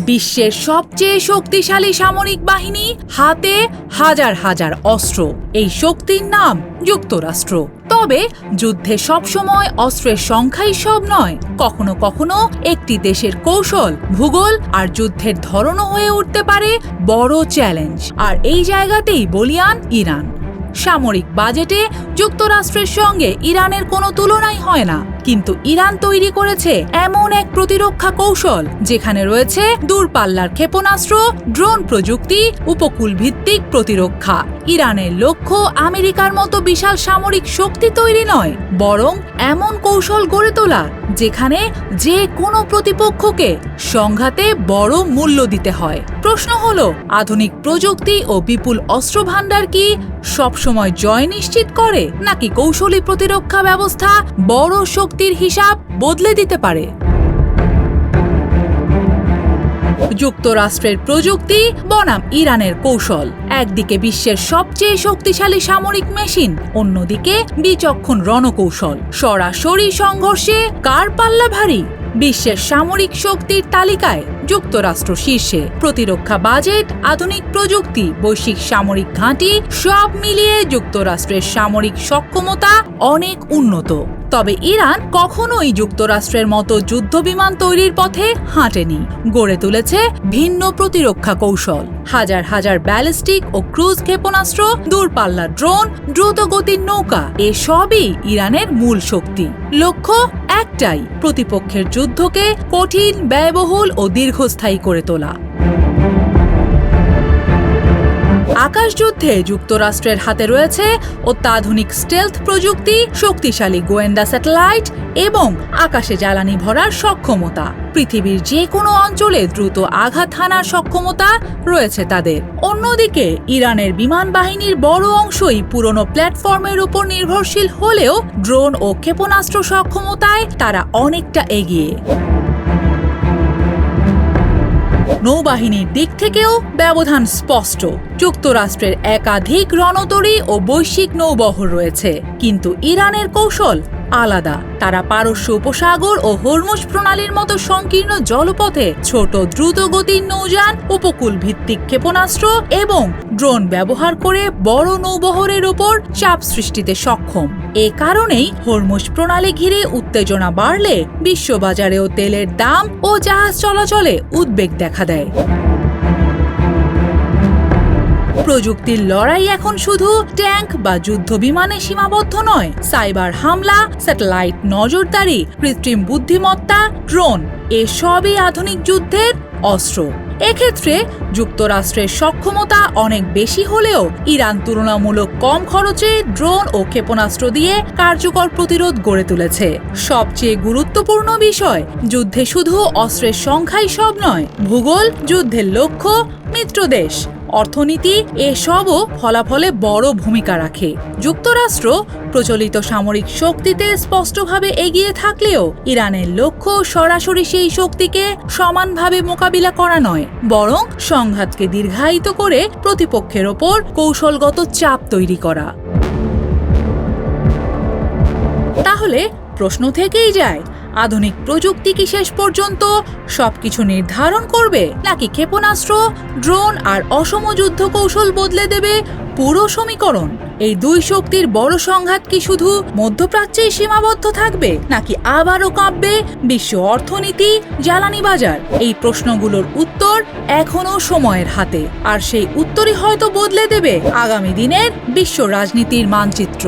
বিশ্বের সবচেয়ে শক্তিশালী সামরিক বাহিনী, হাতে হাজার হাজার অস্ত্র। এই শক্তির নাম যুক্তরাষ্ট্র। তবে যুদ্ধে সবসময় অস্ত্রের সংখ্যাই সব নয়। কখনো কখনো একটি দেশের কৌশল, ভূগোল আর যুদ্ধের ধরনও হয়ে উঠতে পারে বড় চ্যালেঞ্জ। আর এই জায়গাতেই বলিয়ান ইরান। সামরিক বাজেটে যুক্তরাষ্ট্রের সঙ্গে ইরানের কোনো তুলনাই হয় না, কিন্তু ইরান তৈরি করেছে এমন এক প্রতিরক্ষা কৌশল যেখানে রয়েছে দূরপাল্লার ক্ষেপণাস্ত্র, ড্রোন প্রযুক্তি, উপকূল ভিত্তিক প্রতিরক্ষা। ইরানের লক্ষ্য আমেরিকার মতো বিশাল সামরিক শক্তি তৈরি নয়, বরং এমন কৌশল গড়ে তোলা যেখানে যে কোনো প্রতিপক্ষকে সংঘাতে বড় মূল্য দিতে হয়। প্রশ্ন হলো, আধুনিক প্রযুক্তি ও বিপুল অস্ত্রভান্ডার কি সবসময় জয় নিশ্চিত করে, নাকি কৌশলী প্রতিরক্ষা ব্যবস্থা বড় শক্তির হিসাব বদলে দিতে পারে? যুক্তরাষ্ট্রের প্রযুক্তি বনাম ইরানের কৌশল। একদিকে বিশ্বের সবচেয়ে শক্তিশালী সামরিক মেশিন, অন্যদিকে বিচক্ষণ রণকৌশল। সরাসরি সংঘর্ষে কার পাল্লা ভারী? বিশ্বের সামরিক শক্তির তালিকায় যুক্তরাষ্ট্র শীর্ষে। প্রতিরক্ষা বাজেট, আধুনিক প্রযুক্তি, বৈশ্বিক সামরিক ঘাঁটি সব মিলিয়ে যুক্তরাষ্ট্রের সামরিক সক্ষমতা অনেক উন্নত। তবে ইরান কখনোই যুক্তরাষ্ট্রের মতো যুদ্ধবিমান তৈরির পথে হাঁটেনি। গড়ে তুলেছে ভিন্ন প্রতিরক্ষা কৌশল। হাজার হাজার ব্যালিস্টিক ও ক্রুজ ক্ষেপণাস্ত্র, দূরপাল্লার ড্রোন, দ্রুতগতির নৌকা, এসবই ইরানের মূল শক্তি। লক্ষ্য একটাই, প্রতিপক্ষের যুদ্ধকে কঠিন, ব্যয়বহুল ও দীর্ঘস্থায়ী করে তোলা। আকাশ যুদ্ধে যুক্তরাষ্ট্রের হাতে রয়েছে অত্যাধুনিক স্টেলথ প্রযুক্তি, শক্তিশালী গোয়েন্দা স্যাটেলাইট এবং আকাশে জ্বালানি ভরার সক্ষমতা। পৃথিবীর যে কোনো অঞ্চলে দ্রুত আঘাত হানার সক্ষমতা রয়েছে তাদের। অন্যদিকে ইরানের বিমান বাহিনীর বড় অংশই পুরনো প্ল্যাটফর্মের উপর নির্ভরশীল হলেও ড্রোন ও ক্ষেপণাস্ত্র সক্ষমতায় তারা অনেকটা এগিয়ে। নৌবাহিনীর দিক থেকেও ব্যবধান স্পষ্ট। যুক্তরাষ্ট্রের একাধিক রণতরী ও বৈশ্বিক নৌবহর রয়েছে, কিন্তু ইরানের কৌশল আলাদা। তারা পারস্য উপসাগর ও হরমুজ প্রণালীর মতো সংকীর্ণ জলপথে ছোট দ্রুতগতির নৌযান, উপকূল ভিত্তিক ক্ষেপণাস্ত্র এবং ড্রোন ব্যবহার করে বড় নৌবহরের উপর চাপ সৃষ্টিতে সক্ষম। এ কারণেই হরমুজ প্রণালী ঘিরে উত্তেজনা বাড়লে বিশ্ববাজারেও তেলের দাম ও জাহাজ চলাচলে উদ্বেগ দেখা দেয়। প্রযুক্তির লড়াই এখন শুধু ট্যাঙ্ক বা যুদ্ধ বিমানে সীমাবদ্ধ নয়। সাইবার হামলা, স্যাটেলাইট নজরদারি, কৃত্রিম বুদ্ধিমত্তা, ড্রোন, এসবই আধুনিক যুদ্ধের অস্ত্র। এক্ষেত্রে যুক্তরাষ্ট্রের সক্ষমতা অনেক বেশি হলেও ইরান তুলনামূলক কম খরচে ড্রোন ও ক্ষেপণাস্ত্র দিয়ে কার্যকর প্রতিরোধ গড়ে তুলেছে। সবচেয়ে গুরুত্বপূর্ণ বিষয়, যুদ্ধে শুধু অস্ত্রের সংখ্যাই সব নয়। ভূগোল, যুদ্ধের লক্ষ্য, মিত্রদেশ, অর্থনীতি এসবও ফলাফলে বড় ভূমিকা রাখে। যুক্তরাষ্ট্র প্রচলিত সামরিক শক্তিতে স্পষ্টভাবে এগিয়ে থাকলেও ইরানের লক্ষ্য সরাসরি সেই শক্তিকে সমানভাবে মোকাবিলা করা নয়, বরং সংঘাতকে দীর্ঘায়িত করে প্রতিপক্ষের ওপর কৌশলগত চাপ তৈরি করা। তাহলে প্রশ্ন থেকেই যায়, আধুনিক প্রযুক্তি কি শেষ পর্যন্ত সবকিছু নির্ধারণ করবে, নাকি ক্ষেপণাস্ত্র, ড্রোন আর অসম যুদ্ধ কৌশল বদলে দেবে পুরো সমীকরণ? এই দুই শক্তির বড় সংঘাত কি শুধু মধ্যপ্রাচ্যেই সীমাবদ্ধ থাকবে, নাকি আবারও কাঁপবে বিশ্ব অর্থনীতি, জ্বালানি বাজার? এই প্রশ্নগুলোর উত্তর এখনো সময়ের হাতে, আর সেই উত্তরই হয়তো বদলে দেবে আগামী দিনের বিশ্ব রাজনীতির মানচিত্র।